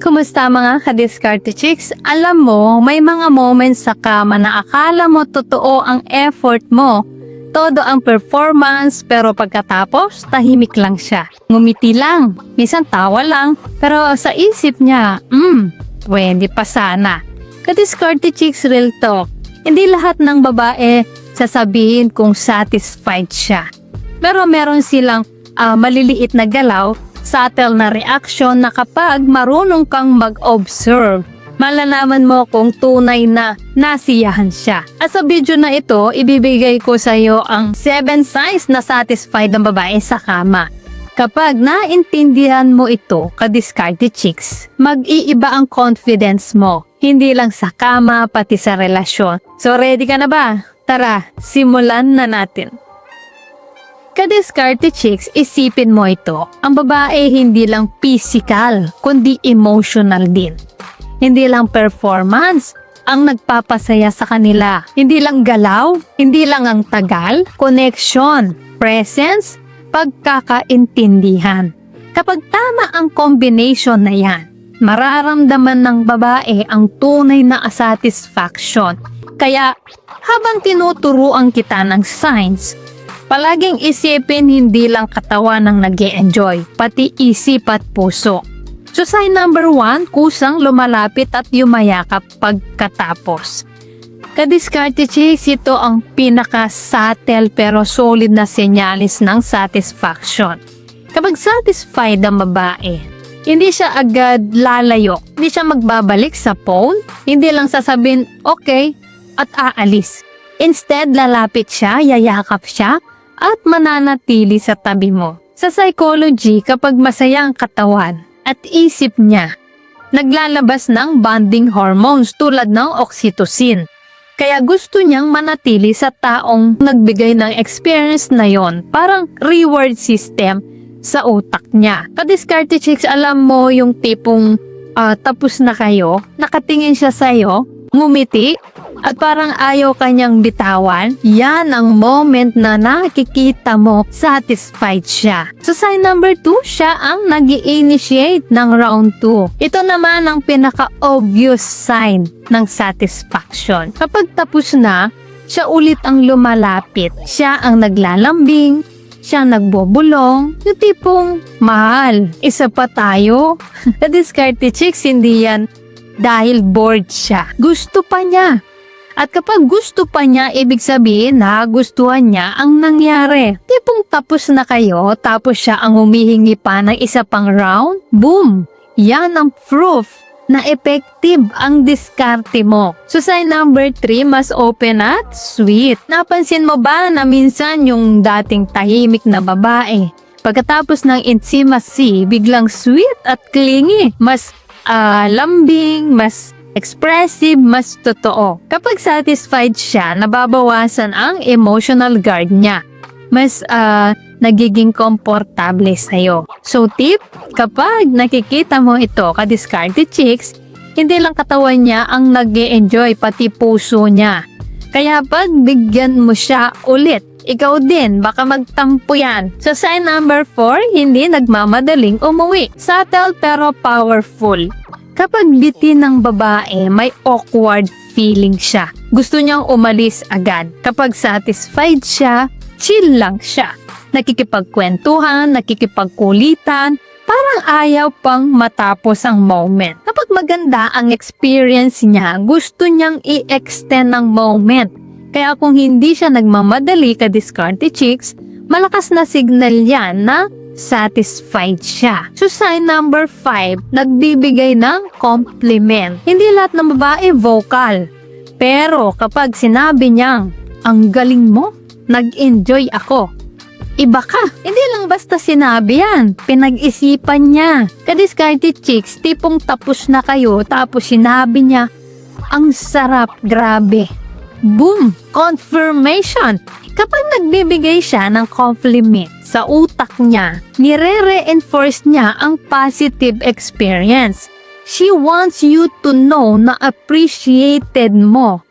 Kumusta mga ka-diskarte chicks? Alam mo, may mga moments sa kama na akala mo totoo ang effort mo. Todo ang performance, pero pagkatapos, tahimik lang siya. Ngumiti lang, minsan tawa lang, pero sa isip niya, pwede pa sana. Ka-diskarte chicks, real talk. Hindi lahat ng babae sasabihin kung satisfied siya. Pero meron silang maliliit na galaw, subtle na reaction na kapag marunong kang mag-observe, malalaman mo kung tunay na nasiyahan siya. At sa video na ito, ibibigay ko sa iyo ang 7 signs na satisfied ang babae sa kama. Kapag naintindihan mo ito, ka-diskarte chicks, mag-iiba ang confidence mo. Hindi lang sa kama, pati sa relasyon. So ready ka na ba? Tara, simulan na natin. Ka-diskarte chicks, isipin mo ito. Ang babae hindi lang physical, kundi emotional din. Hindi lang performance ang nagpapasaya sa kanila. Hindi lang galaw, hindi lang ang tagal, connection, presence, pagkakaintindihan. Kapag tama ang combination na yan, mararamdaman ng babae ang tunay na satisfaction. Kaya habang tinuturuan kita ng signs, palaging isipin hindi lang katawan ang nag-e-enjoy, pati isip at puso. So sign number 1, kusang lumalapit at yumayakap pagkatapos. Ka-diskarte chicks, ito ang pinaka-subtle pero solid na senyalis ng satisfaction. Kapag satisfied ang babae, hindi siya agad lalayo, hindi siya magbabalik sa phone, hindi lang sasabihin okay at aalis. Instead, lalapit siya, yayakap siya, at mananatili sa tabi mo. Sa psychology, kapag masaya ang katawan at isip niya, naglalabas ng bonding hormones tulad ng oxytocin. Kaya gusto niyang manatili sa taong nagbigay ng experience na yon, parang reward system sa utak niya. Ka-diskarte chicks, alam mo yung tipong tapos na kayo, nakatingin siya sa'yo, ngumiti, at parang ayaw kanyang bitawan. Yan ang moment na nakikita mo satisfied siya. So sign number 2, siya ang nag-i-initiate ng round 2. Ito naman ang pinaka-obvious sign ng satisfaction. Kapag tapos na, siya ulit ang lumalapit. Siya ang naglalambing, siya nagbobulong, yung tipong mahal, isa pa tayo. Ka-diskarte chicks, hindi yan dahil bored siya. Gusto pa niya. At kapag gusto pa niya, ibig sabihin na gustuhan niya ang nangyari. Tipong tapos na kayo, tapos siya ang humihingi pa ng isa pang round, boom! Yan ang proof na effective ang diskarte mo. So sign number 3, mas open at sweet. Napansin mo ba na minsan yung dating tahimik na babae, pagkatapos ng intimacy, biglang sweet at clingy, mas lambing, mas expressive, mas totoo. Kapag satisfied siya, nababawasan ang emotional guard niya. Mas nagiging komportable sa'yo. So tip, kapag nakikita mo ito, ka-diskarte chicks, hindi lang katawan niya ang nag-e-enjoy, pati puso niya. Kaya pag bigyan mo siya ulit, ikaw din, baka magtampo yan. So sign number 4, hindi nagmamadaling umuwi. Subtle pero powerful. Kapag bitin ng babae, may awkward feeling siya. Gusto niyang umalis agad. Kapag satisfied siya, chill lang siya. Nakikipagkwentuhan, nakikipagkulitan, parang ayaw pang matapos ang moment. Kapag maganda ang experience niya, gusto niyang i-extend ang moment. Kaya kung hindi siya nagmamadali, ka-diskarte chicks, malakas na signal yan na satisfied siya. So sign number 5, nagbibigay ng compliment. Hindi lahat ng babae vocal. Pero kapag sinabi niyang, ang galing mo, nag-enjoy ako, iba ka. Hindi lang basta sinabi yan, pinag-isipan niya. Ka-diskarte chicks, tipong tapos na kayo, tapos sinabi niya, ang sarap, grabe. Boom! Confirmation! Kapag nagbibigay siya ng compliment sa utak niya, nire-reinforce niya ang positive experience. She wants you to know na appreciated mo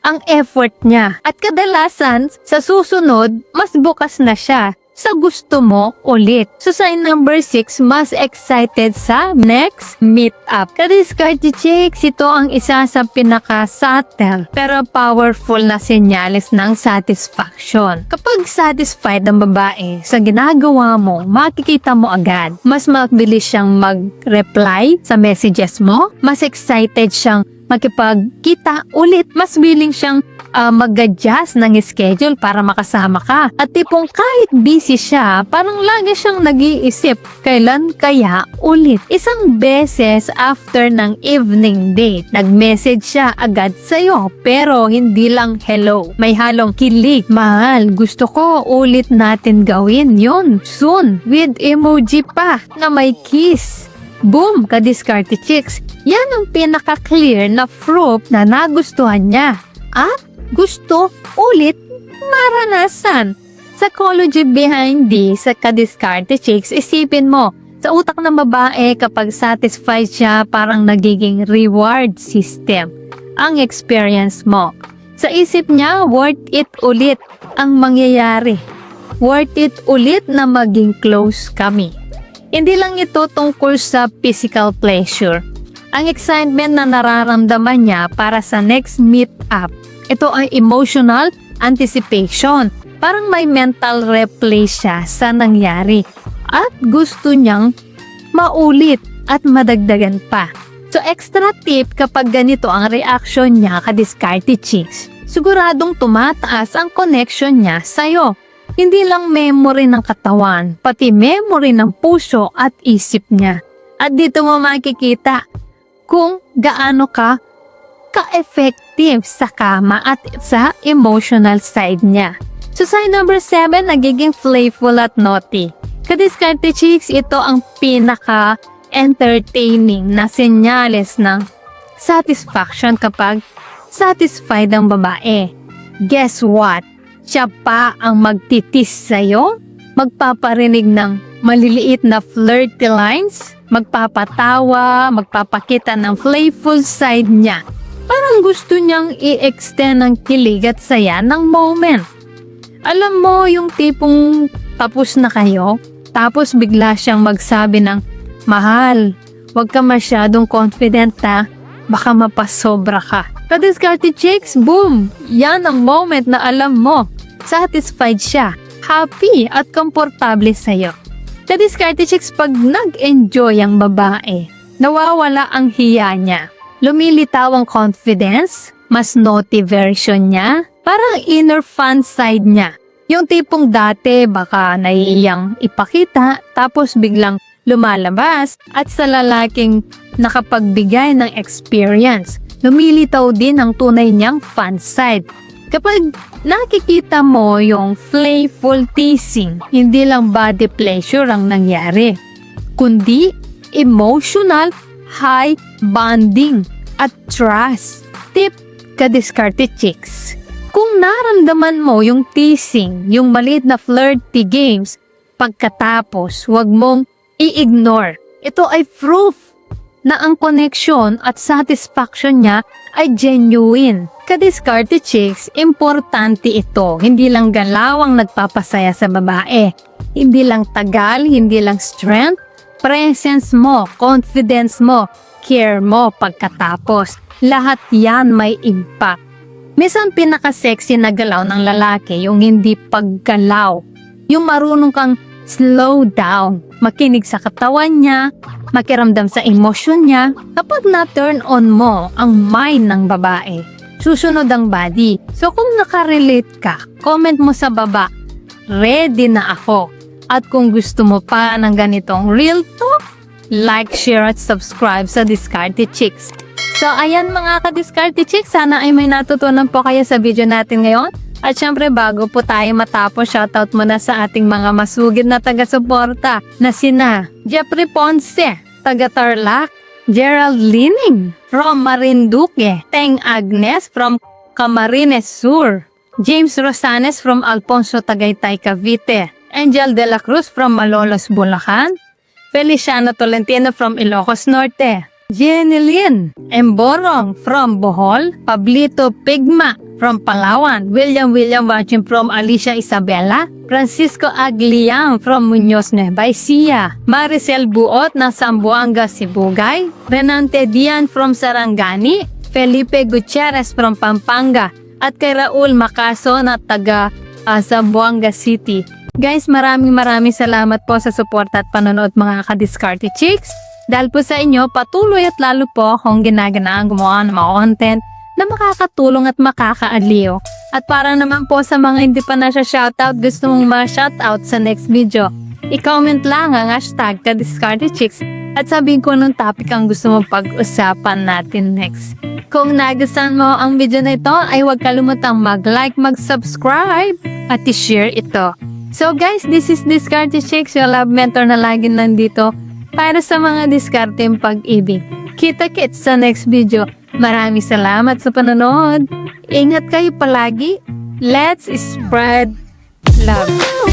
ang effort niya. At kadalasan, sa susunod, mas bukas na siya sa gusto mo ulit. So sign number 6, mas excited sa next meet-up. Ka-discard chicks, ito ang isa sa pinaka-subtle pero powerful na senyales ng satisfaction. Kapag satisfied ang babae sa ginagawa mo, makikita mo agad. Mas mabilis siyang mag-reply sa messages mo, mas excited siyang makipagkita ulit, mas willing siyang mag-adjust ng schedule para makasama ka. At tipong kahit busy siya, parang lagi siyang nag-iisip, kailan kaya ulit? Isang beses after ng evening date, nag-message siya agad sa'yo, pero hindi lang hello. May halong kilig. Mahal, gusto ko ulit natin gawin yon soon. With emoji pa na may kiss. Boom! Ka-discard chicks. Yan ang pinaka-clear na proof na nagustuhan niya. At gusto ulit maranasan. Psychology behind this sa ka-discard chicks, isipin mo, sa utak ng babae kapag satisfied siya, parang nagiging reward system ang experience mo. Sa isip niya, worth it ulit ang mangyayari. Worth it ulit na maging close kami. Hindi lang ito tungkol sa physical pleasure. Ang excitement na nararamdaman niya para sa next meet-up, ito ay emotional anticipation. Parang may mental replay siya sa nangyari. At gusto niyang maulit at madagdagan pa. So extra tip kapag ganito ang reaction niya ka-discarded chicks, siguradong tumataas ang connection niya sa'yo. Hindi lang memory ng katawan, pati memory ng puso at isip niya. At dito mo makikita kung gaano ka-effective sa kama at sa emotional side niya. So sign number 7, nagiging playful at naughty. Ka-discarded chicks, ito ang pinaka-entertaining na senyales ng satisfaction kapag satisfied ang babae. Guess what? Siya pa ang magtitis sa'yo, magpaparinig ng maliliit na flirty lines, magpapatawa, magpapakita ng playful side niya. Parang gusto niyang i-extend ang kilig at saya ng moment. Alam mo yung tipong tapos na kayo, tapos bigla siyang magsabi ng, mahal, wag ka masyadong confident ha, baka mapasobra ka. Ka-discarded chicks, boom! Yan ang moment na alam mo, satisfied siya, happy at komportable sa'yo. Ka-discarded chicks, pag nag-enjoy ang babae, nawawala ang hiya niya. Lumilitaw ang confidence, mas naughty version niya, parang inner fun side niya. Yung tipong dati baka naiiyang ipakita, tapos biglang lumalabas at sa lalaking nakapagbigay ng experience. Lumilitaw din ang tunay niyang fun side. Kapag nakikita mo yung playful teasing, hindi lang body pleasure ang nangyari, kundi emotional high bonding at trust. Tip, ka-discarded chicks. Kung naramdaman mo yung teasing, yung maliit na flirty games, pagkatapos huwag mong i-ignore. Ito ay proof na ang connection at satisfaction niya ay genuine. Ka-discarded chicks, importante ito. Hindi lang galaw ang nagpapasaya sa babae. Hindi lang tagal, hindi lang strength, presence mo, confidence mo, care mo pagkatapos. Lahat yan may impact. Minsan pinaka-sexy na galaw ng lalaki yung hindi paggalaw. Yung marunong kang slow down, makinig sa katawan niya, makiramdam sa emosyon niya. Kapag na-turn on mo ang mind ng babae, susunod ang body. So kung nakarelate ka, comment mo sa baba, ready na ako. At kung gusto mo pa ng ganitong real talk, like, share at subscribe sa Discarded Chicks. So ayan mga ka-Discarded Chicks, sana ay may natutunan po kayo sa video natin ngayon. At syempre bago po tayo matapos, shoutout muna sa ating mga masugid na taga-suporta na sina Jeffrey Ponce, taga Tarlac, Gerald Lining from Marinduque, Teng Agnes from Camarines Sur, James Rosanes from Alfonso Tagaytay, Cavite, Angel de la Cruz from Malolos, Bulacan, Feliciano Tolentino from Ilocos Norte, Jenny Lynn Emborong from Bohol, Pablito Pigma from Palawan, William watching from Alicia Isabela, Francisco Agliam from Muñoz Nueva Ecija, Maricel Buot na Zamboanga, Sibugay, Renante Dian from Sarangani, Felipe Gutierrez from Pampanga, at kay Raul Macaso na taga Zamboanga City. Guys, maraming salamat po sa suporta at panonood mga ka-Diskarte Chicks. Dahil po sa inyo, patuloy at lalo po akong ginaganaan gumawa ng mga content na makakatulong at makakaaliw. At para naman po sa mga hindi pa na siya shoutout, gusto mong ma-shoutout sa next video, i-comment lang ang hashtag ka-Diskarte Chicks at sabihin ko ng topic ang gusto mong pag-usapan natin next. Kung nagustuhan mo ang video na ito, ay huwag kalimutang mag-like, mag-subscribe at i-share ito. So guys, this is Diskarte Chicks, your love mentor na laging nandito para sa mga diskarteng pag-ibig. Kita-kits sa next video. Maraming salamat sa panonood. Ingat kayo palagi. Let's spread love.